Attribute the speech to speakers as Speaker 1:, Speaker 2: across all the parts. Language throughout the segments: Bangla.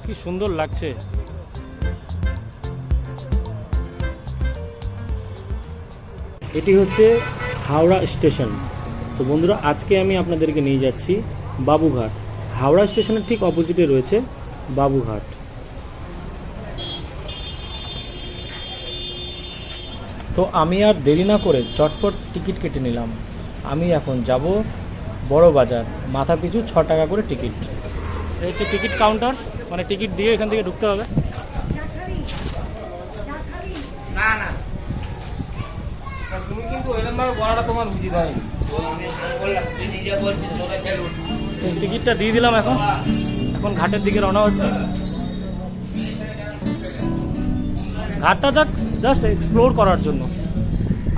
Speaker 1: কি সুন্দর লাগছে। এটি হচ্ছে হাওড়া স্টেশন। তো বন্ধুরা, আজকে আমি আপনাদেরকে নিয়ে যাচ্ছি বাবুঘাট। হাওড়া স্টেশনের ঠিক অপোজিটে রয়েছে বাবুঘাট। তো আমি আর দেরি না করে চটপট টিকিট কেটে নিলাম। আমি এখন যাব বড় বাজার। মাথা পিছু 6 টাকা করে টিকিট। এই হচ্ছে টিকিট কাউন্টার, মানে টিকিট দিয়ে এখান থেকে ঢুকতে হবে। না না, তুমি কিন্তু এরকমভাবে বলাটা তোমার উচিত হয়নি। টিকিটটা দিয়ে দিলাম। এখন ঘাটের দিকে রওনা হচ্ছে। ঘাটটা জাস্ট এক্সপ্লোর করার জন্য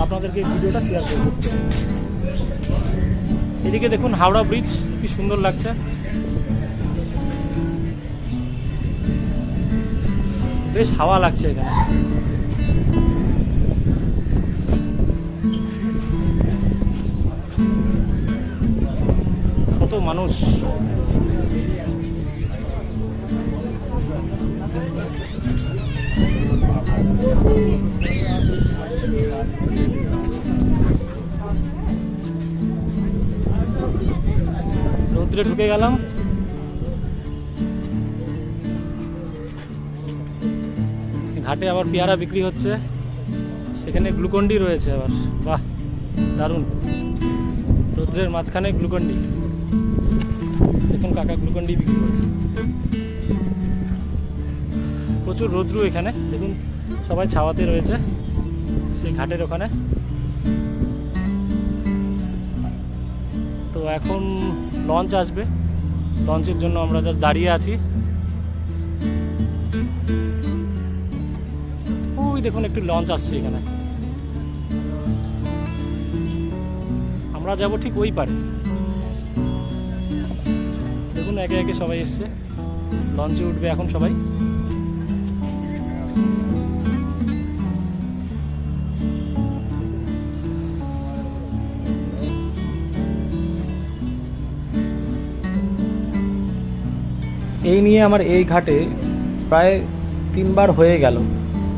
Speaker 1: আপনাদেরকে এই ভিডিওটা শেয়ার করব। এদিকে দেখুন হাওড়া ব্রিজ, কি সুন্দর লাগছে। বেশ হাওয়া লাগছে এখানে। কত মানুষ। রৌদ্রে ঢুকে গেলাম। ঘাটে আবার পেয়ারা বিক্রি হচ্ছে, সেখানে গ্লুকন্ডি রয়েছে আবার। বাহ, দারুণ। রৌদ্রের মাঝখানে গ্লুকন্ডি। দেখুন কাকা গ্লুকন্ডি বিক্রি করছে। প্রচুর রৌদ্রু এখানে। দেখুন সবাই ছাওয়াতে রয়েছে সেই ঘাটের ওখানে। তো এখন লঞ্চ আসবে, লঞ্চের জন্য আমরা জাস্ট দাঁড়িয়ে আছি। ওই দেখুন একটু লঞ্চ আসছে এখানে। আমরা যাব ঠিক ওই পারে। দেখুন একে একে সবাই এসছে, লঞ্চে উঠবে এখন সবাই। এই নিয়ে আমার এই ঘাটে প্রায় 3 বার হয়ে গেল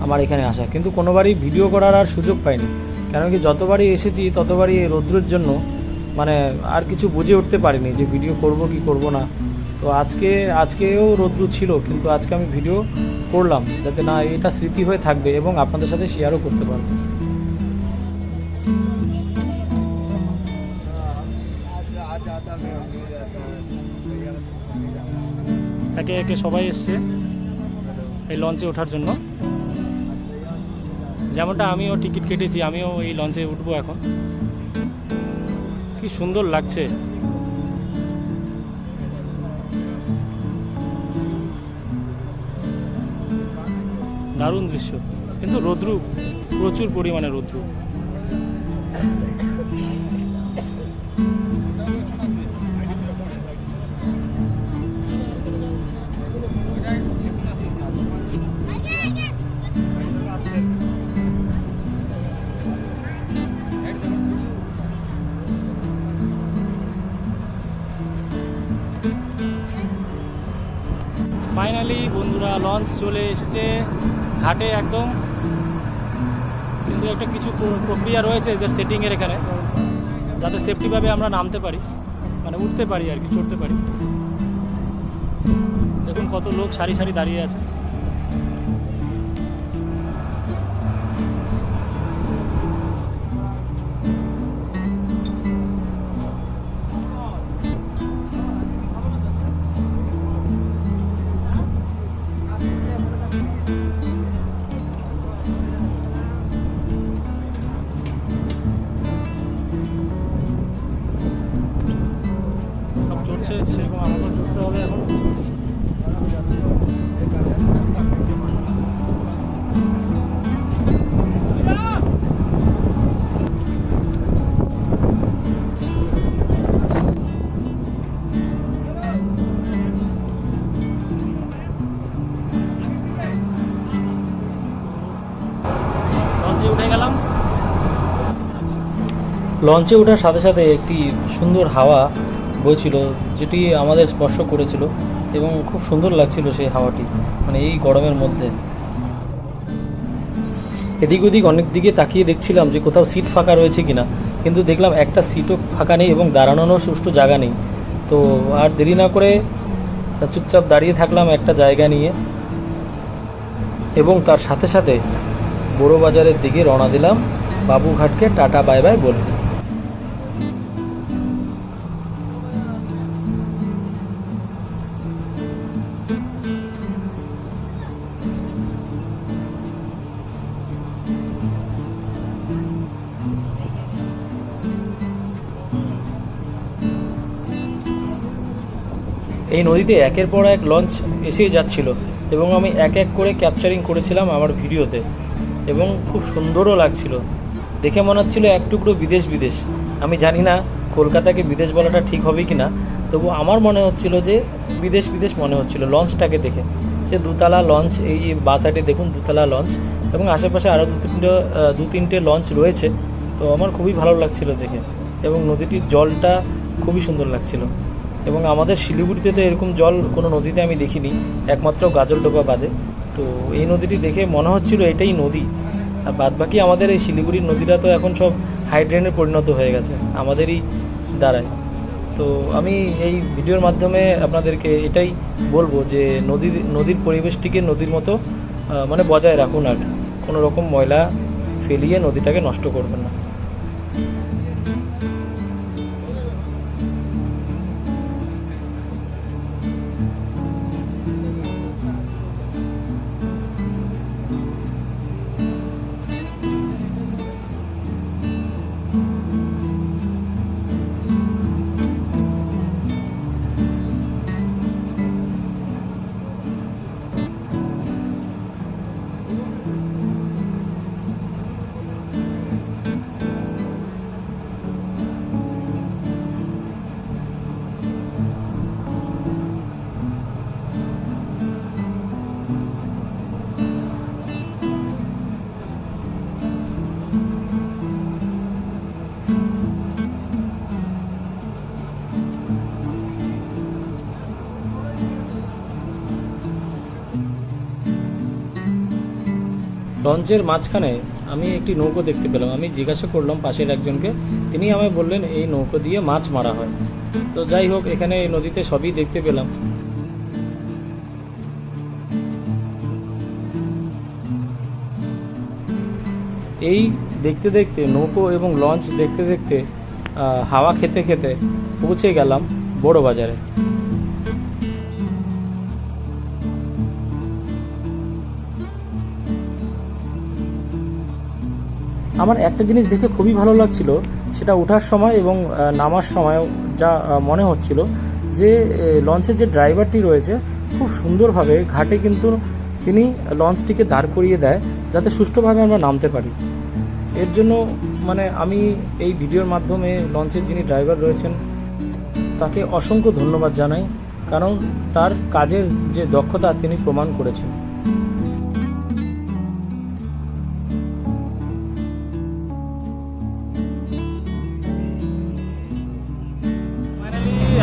Speaker 1: আমার এখানে আসা, কিন্তু কোনোবারই ভিডিও করার আর সুযোগ পাইনি। কেন কি যতবারই এসেছি ততবারই এই রৌদ্রের জন্য মানে আর কিছু বুঝে উঠতে পারিনি যে ভিডিও করব কি করব না। তো আজকেও রৌদ্র ছিল, কিন্তু আজকে আমি ভিডিও করলাম যাতে না এটা স্মৃতি হয়ে থাকবে এবং আপনাদের সাথে শেয়ারও করতে পারবো। একে একে সবাই এসছে এই লঞ্চে ওঠার জন্য। যেমনটা আমিও টিকিট কেটেছি, আমিও এই লঞ্চে উঠবো এখন। কি সুন্দর লাগছে। দারুণ দৃশ্য, কিন্তু রৌদ্রু, প্রচুর পরিমাণে রৌদ্রু। ফাইনালি বন্ধুরা লঞ্চ চলে এসেছে ঘাটে একদম। কিন্তু একটা কিছু প্রক্রিয়া রয়েছে এদের সেটিংয়ের এখানে, যাতে সেফটিভাবে আমরা নামতে পারি, মানে উঠতে পারি আর কি, চড়তে পারি। দেখুন কত লোক সারি সারি দাঁড়িয়ে আছে। সেরকম আমাকেও চড়তে হবে এখন। লঞ্চে উঠে গেলাম। লঞ্চে ওঠার সাথে সাথে একটি সুন্দর হাওয়া বইছিল, যেটি আমাদের স্পর্শ করেছিল। এবং খুব সুন্দর লাগছিল সেই হাওয়াটি, মানে এই গরমের মধ্যে। এদিক ওদিক অনেক দিকে তাকিয়ে দেখছিলাম যে কোথাও সিট ফাঁকা রয়েছে কিনা, কিন্তু দেখলাম একটা সিটও ফাঁকা নেই এবং দাঁড়ানোরও সুষ্ঠু জায়গা নেই। তো আর দেরি না করে চুপচাপ দাঁড়িয়ে থাকলাম একটা জায়গা নিয়ে, এবং তার সাথে সাথে বড় বাজারের দিকে রওনা দিলাম বাবুঘাটকে টাটা বাই বাই বলে। এই নদীতে একের পর এক লঞ্চ এসেই যাচ্ছিল এবং আমি এক এক করে ক্যাপচারিং করেছিলাম আমার ভিডিওতে, এবং খুব সুন্দরও লাগছিল। দেখে মনে হচ্ছিল এক টুকরো বিদেশ বিদেশ। আমি জানি না কলকাতাকে বিদেশ বলাটা ঠিক হবে কি না, তবু আমার মনে হচ্ছিল যে বিদেশ বিদেশ মনে হচ্ছিল লঞ্চটাকে দেখে। সে দুতলা লঞ্চ, এই যে বাঁ সাইডে দেখুন দুতলা লঞ্চ, এবং আশেপাশে আরও দু তিনটে লঞ্চ রয়েছে। তো আমার খুবই ভালো লাগছিল দেখে, এবং নদীটির জলটা খুবই সুন্দর লাগছিল। এবং আমাদের শিলিগুড়িতে তো এরকম জল কোনো নদীতে আমি দেখিনি, একমাত্র গাজলডোবা বাদে। তো এই নদীটি দেখে মনে হচ্ছিল এটাই নদী। আর বাদবাকি আমাদের এই শিলিগুড়ির নদীরা তো এখন সব হাইড্রেনে পরিণত হয়ে গেছে আমাদেরই দ্বারায়। তো আমি এই ভিডিওর মাধ্যমে আপনাদেরকে এটাই বলবো যে নদীর পরিবেশটিকে নদীর মতো মানে বজায় রাখুন, আর কোনো রকম ময়লা ফেলিয়ে নদীটাকে নষ্ট করবেন না। লঞ্চের মাঝখানে আমি একটি নৌকো দেখতে পেলাম। আমি জিজ্ঞাসা করলাম পাশের একজনকে, তিনি আমায় বললেন এই নৌকো দিয়ে মাছ মারা হয়। তো যাই হোক, এখানে এই নদীতে সবই দেখতে পেলাম। এই দেখতে দেখতে নৌকো এবং লঞ্চ দেখতে দেখতে হাওয়া খেতে খেতে পৌঁছে গেলাম বড় বাজারে। আমার একটা জিনিস দেখে খুবই ভালো লাগছিল, সেটা ওঠার সময় এবং নামার সময় যা মনে হচ্ছিল যে লঞ্চের যে ড্রাইভারটি রয়েছে খুব সুন্দরভাবে ঘাটে কিন্তু তিনি লঞ্চটিকে দাঁড় করিয়ে দেয় যাতে সুষ্ঠুভাবে আমরা নামতে পারি। এর জন্য মানে আমি এই ভিডিওর মাধ্যমে লঞ্চের যিনি ড্রাইভার রয়েছেন তাকে অসংখ্য ধন্যবাদ জানাই, কারণ তার কাজের যে দক্ষতা তিনি প্রমাণ করেছেন।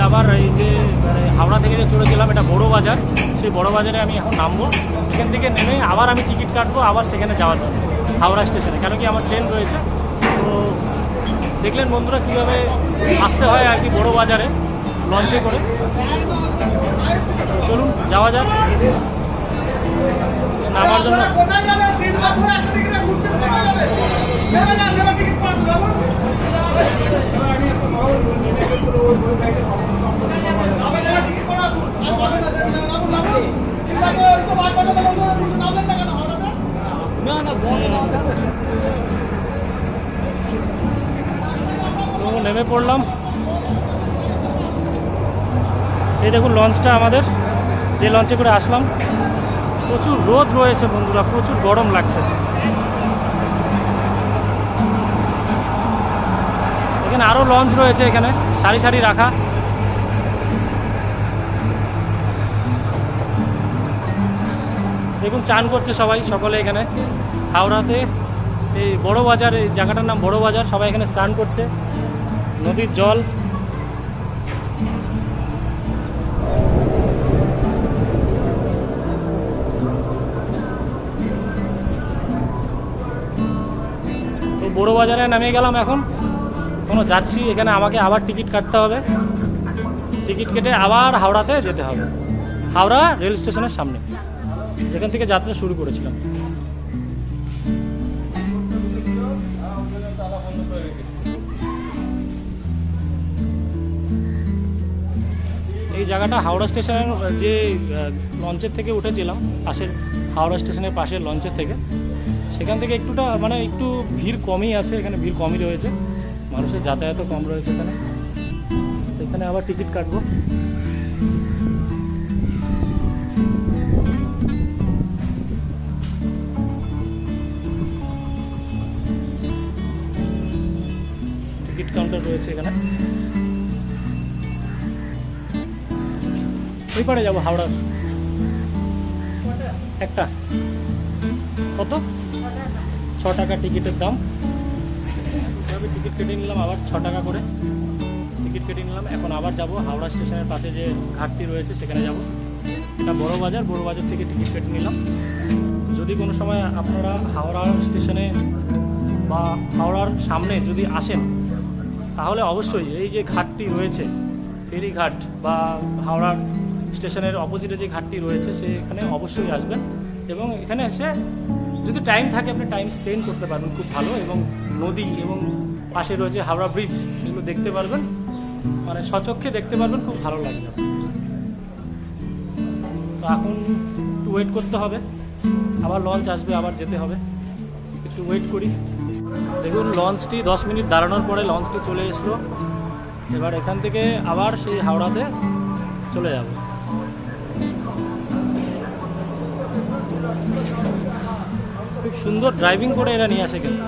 Speaker 1: আবার এই যে মানে হাওড়া থেকে যে চড়েছিলাম এটা বড় বাজার, সেই বড় বাজারে আমি এখন নামবো। এখান থেকে নেমে আবার আমি টিকিট কাটবো আবার সেখানে যাওয়ার জন্য হাওড়া স্টেশনে, কেন কি আমার ট্রেন রয়েছে। তো দেখলেন বন্ধুরা কীভাবে আসতে হয় আর কি বড় বাজারে লঞ্চে করে। চলুন যাওয়া যাক নামার জন্য। তো নেমে পড়লাম। এই দেখুন লঞ্চটা আমাদের, যে লঞ্চে করে আসলাম। প্রচুর রোদ রয়েছে বন্ধুরা, প্রচুর গরম লাগছে। এখানে আরও লঞ্চ রয়েছে, এখানে সারি সারি রাখা। দেখুন চান করছে সবাই, সকলে এখানে হাওড়াতে এই বড় বাজার, এই জায়গাটার নাম বড় বাজার। সবাই এখানে স্নান করছে, নদীর জল। বড় বাজারে নামিয়ে গেলাম। এখন যাচ্ছি, এখানে আমাকে আবার টিকিট কাটতে হবে। টিকিট কেটে আবার হাওড়াতে যেতে হবে, হাওড়া রেল স্টেশনের সামনে, যেখান থেকে যাত্রা শুরু করেছিলাম। এই জায়গাটা হাওড়া স্টেশনের যে লঞ্চের থেকে উঠেছিলাম, পাশের হাওড়া স্টেশনের পাশের লঞ্চের থেকে, সেখান থেকে একটুটা মানে একটু ভিড় কমই আছে, এখানে ভিড় কমই রয়েছে, মানুষের যাতায়াতও কম রয়েছে এখানে। এখানে আবার টিকিট কাটবো। টিকিট কাউন্টার রয়েছে এখানে। ওই পারে যাবো হাওড়ার। একটা কত? 6 টাকা টিকিটের দাম। টিকিট কেটে নিলাম আবার 6 টাকা করে টিকিট কেটে নিলাম। এখন আবার যাব হাওড়া স্টেশনের পাশে যে ঘাটটি রয়েছে সেখানে যাব। এটা বড় বাজার থেকে টিকিট কেটে নিলাম। যদি কোনো সময় আপনারা হাওড়া স্টেশনে বা হাওড়ার সামনে যদি আসেন, তাহলে অবশ্যই এই যে ঘাটটি রয়েছে, ফেরিঘাট বা হাওড়ার স্টেশনের অপোজিটে যে ঘাটটি রয়েছে সেখানে অবশ্যই আসবেন। এবং এখানে এসে যদি টাইম থাকে আপনি টাইম স্পেন্ড করতে পারবেন খুব ভালো। এবং নদী এবং পাশে রয়েছে হাওড়া ব্রিজ, এগুলো দেখতে পারবেন, মানে সচক্ষে দেখতে পারবেন, খুব ভালো লাগবে। তো এখন একটু ওয়েট করতে হবে, আবার লঞ্চ আসবে, আবার যেতে হবে, একটু ওয়েট করি। দেখুন লঞ্চটি 10 মিনিট দাঁড়ানোর পরে লঞ্চটি চলে এসলো। এবার এখান থেকে আবার সেই হাওড়াতে চলে যাব। খুব সুন্দর ড্রাইভিং করে এরা নিয়ে আসে, কিন্তু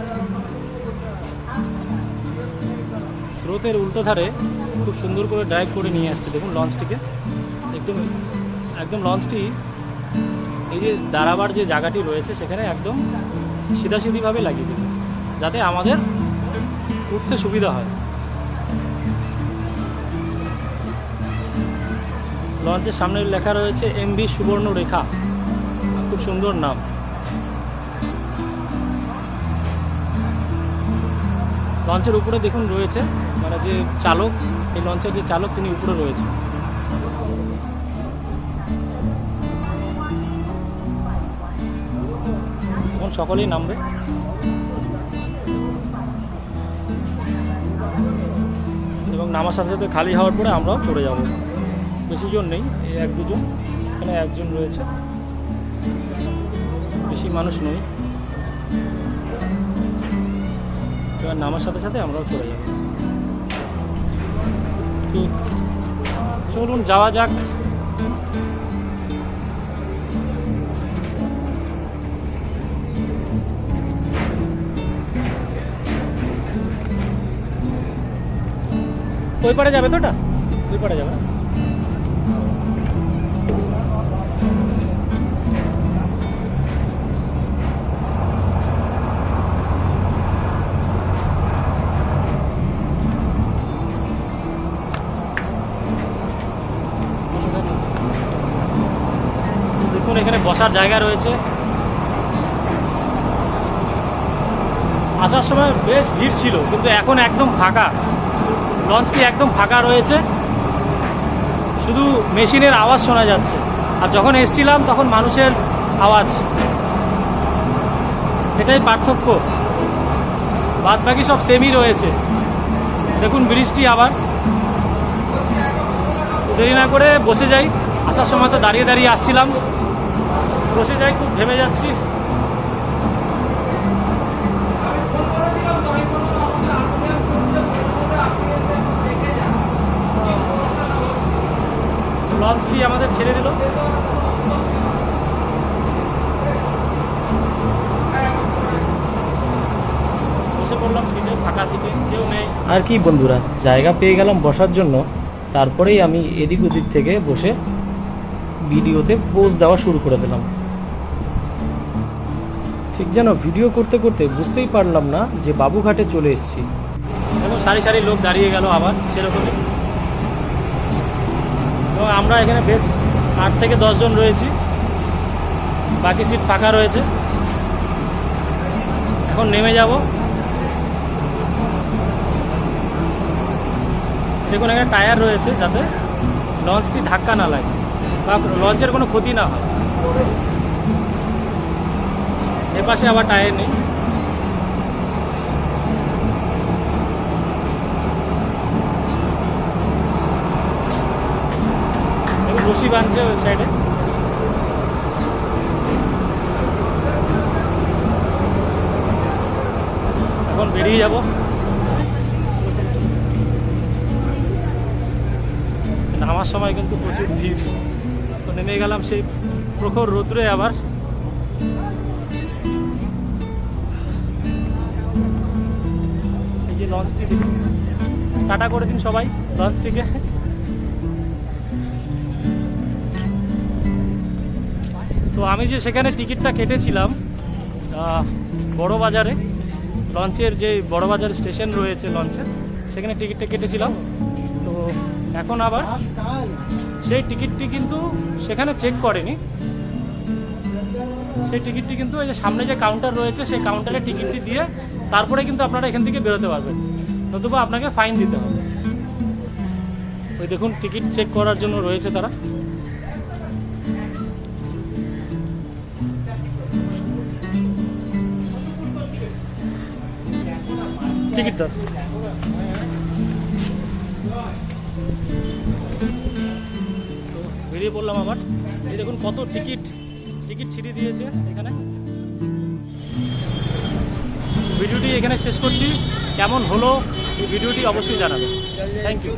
Speaker 1: স্রোতের উল্টো ধারে খুব সুন্দর করে ড্রাইভ করে নিয়ে আসছে। দেখুন লঞ্চটিকে একদম লঞ্চটি এই যে দাঁড়াবার যে জায়গাটি রয়েছে সেখানে একদম সিধাসিধিভাবে লাগিয়ে দেবে, যাতে আমাদের উঠতে সুবিধা হয়। লঞ্চের সামনে লেখা রয়েছে MV সুবর্ণরেখা, খুব সুন্দর নাম। লঞ্চের উপরে দেখুন রয়েছে মানে যে চালক, এই লঞ্চের যে চালক তিনি উপরে রয়েছে। এখন সকলেই নামবে। এবং নামার সাথে সাথে খালি হওয়ার পরে আমরাও চলে যাব। বেশি জন নেই, এই 1-2 জন, এখানে একজন রয়েছে, বেশি মানুষ নই। এবার নামার সাথে সাথে আমরাও চলে যাব। তো চলুন যাওয়া যাক। ওই পারে যাবে তো, ওটা ওই পারে যাবে। দেখুন এখানে বসার জায়গা রয়েছে। আসার সময় বেশ ভিড় ছিল, কিন্তু এখন একদম ফাঁকা। লঞ্চটি একদম ফাঁকা রয়েছে, শুধু মেশিনের আওয়াজ শোনা যাচ্ছে। আর যখন এসেছিলাম তখন মানুষের আওয়াজ, এটাই পার্থক্য, বাদ বাকি সব সেমই রয়েছে। দেখুন ব্রিজটি আবার। দেরি না করে বসে যাই, আসার সময় তো দাঁড়িয়ে দাঁড়িয়ে আসছিলাম, বসে যাই, খুব ঘেমে যাচ্ছি। লঞ্চটি আমাদের ছেড়ে দিল। বসে পড়লাম সিটে, ফাঁকা সিটে, কেউ নেই। আর কি বন্ধুরা, জায়গা পেয়ে গেলাম বসার জন্য। তারপরেই আমি এদিক ওদিক থেকে বসে ভিডিওতে পোজ দেওয়া শুরু করে দিলাম। ঠিক যেন ভিডিও করতে করতে বুঝতেই পারলাম না যে বাবুঘাটে চলে এসেছি। এবং সারি সারি লোক দাঁড়িয়ে গেল আবার সেরকমই। এবং আমরা এখানে বেশ 8 থেকে 10 জন রয়েছি, বাকি সিট ফাঁকা রয়েছে। এখন নেমে যাব দেখুন এখানে টায়ার রয়েছে যাতে লঞ্চটি ধাক্কা না লাগে বা লঞ্চের কোনো ক্ষতি না হয়। এপাশে আবার টায়ার নেই। রশি বাঁধছে ওই সাইডে। এখন বেরিয়ে যাব। নামার সময় কিন্তু প্রচুর ভিড়, তো নেমে গেলাম সেই প্রখর রৌদ্রে আবার। এই যে লঞ্চটি, টাটা করে দিন সবাই লঞ্চটিকে। তো আমি যে সেখানে টিকিটটা কেটেছিলাম বড় বাজারে, লঞ্চের যে বড় বাজার স্টেশন রয়েছে লঞ্চের, সেখানে টিকিটটা কেটেছিলাম। তো এখন আবার সেই টিকিটটি কিন্তু সেখানে চেক করেনি, সেই টিকিটটি কিন্তু এই যে সামনে যে কাউন্টার রয়েছে সেই কাউন্টারে টিকিটটি দিয়ে তারপরে কিন্তু আপনারা এখান থেকে বেরোতে পারবেন, নতুবা আপনাকে ফাইন দিতে হবে। ওই দেখুন টিকিট চেক করার জন্য রয়েছে তারা। টিকিট দাও। বেরিয়ে পড়লাম আবার। এই দেখুন কত টিকিট ছিঁড়ে দিয়েছে এখানে। ভিডিওটি এখানে শেষ করছি। কেমন হলো এই ভিডিওটি অবশ্যই জানাবেন। Thank you.